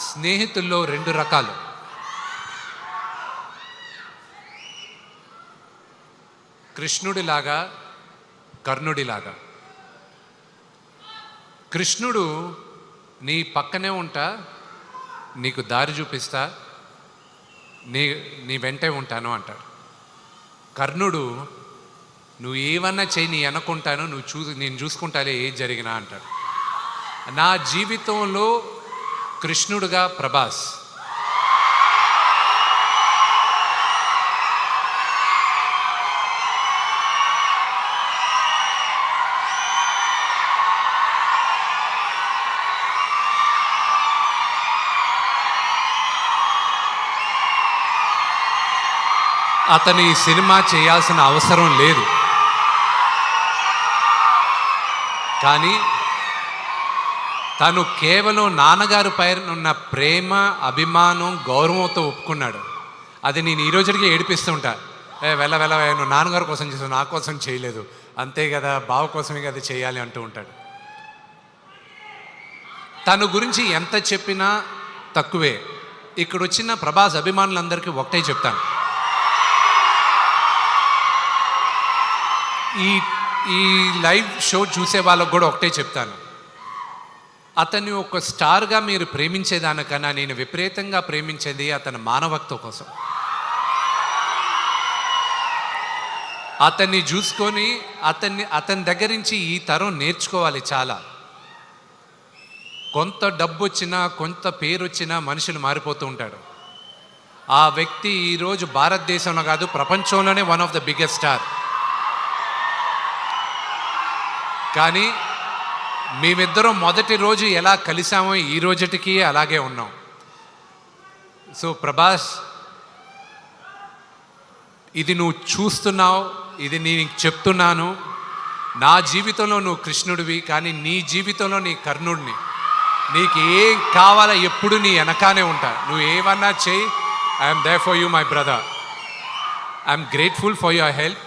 స్నేహితుల్లో రెండు రకాలు. కృష్ణుడిలాగా, కర్ణుడిలాగా. కృష్ణుడు నీ పక్కనే ఉంటా, నీకు దారి చూపిస్తా, నీ వెంటే ఉంటాను అంటాడు. కర్ణుడు నువ్వు ఏమన్నా చేయి, నీ అనుకుంటాను, నేను చూసుకుంటాలే ఏది జరిగినా అంటాడు. నా జీవితంలో కృష్ణుడుగా ప్రభాస్. అతను ఈ సినిమా చేయాల్సిన అవసరం లేదు, కానీ తను కేవలం నాన్నగారి పైన ఉన్న ప్రేమ, అభిమానం, గౌరవంతో ఒప్పుకున్నాడు. అది నేను ఈ రోజుకి ఏడిపిస్తుంటా. వెళ్ళ నువ్వు నాన్నగారి కోసం చేసావు, నా కోసం చేయలేదు, అంతే కదా, బావ కోసమే కదా చేయాలి అంటూ ఉంటాడు. తన గురించి ఎంత చెప్పినా తక్కువే. ఇక్కడ వచ్చిన ప్రభాస్ అభిమానులందరికీ ఒకటే చెప్తాను, ఈ లైవ్ షో చూసే వాళ్ళకు కూడా ఒకటే చెప్తాను, అతన్ని ఒక స్టార్గా మీరు ప్రేమించేదానికన్నా నేను విపరీతంగా ప్రేమించేది అతని మానవత్వం కోసం. అతన్ని చూసుకొని అతని దగ్గర నుంచి ఈ తరం నేర్చుకోవాలి చాలా. కొంత డబ్బు వచ్చినా, కొంత పేరు వచ్చినా మనుషులు మారిపోతూ ఉంటాడు. ఆ వ్యక్తి ఈరోజు భారతదేశంలో కాదు, ప్రపంచంలోనే one of the biggest star. కానీ మేమిద్దరం మొదటి రోజు ఎలా కలిసామో ఈ రోజుటికి అలాగే ఉన్నాం. సో ప్రభాస్, ఇది నువ్వు చూస్తున్నావు, ఇది నేను చెప్తున్నాను. నా జీవితంలో నువ్వు కృష్ణుడివి, కానీ నీ జీవితంలో నీ కర్ణుడిని. నీకు ఏం కావాలో ఎప్పుడు నీ వెనకానే ఉంటా. నువ్వు ఏమన్నా చెయ్యి, I'm there for you my brother. I'm grateful for your help.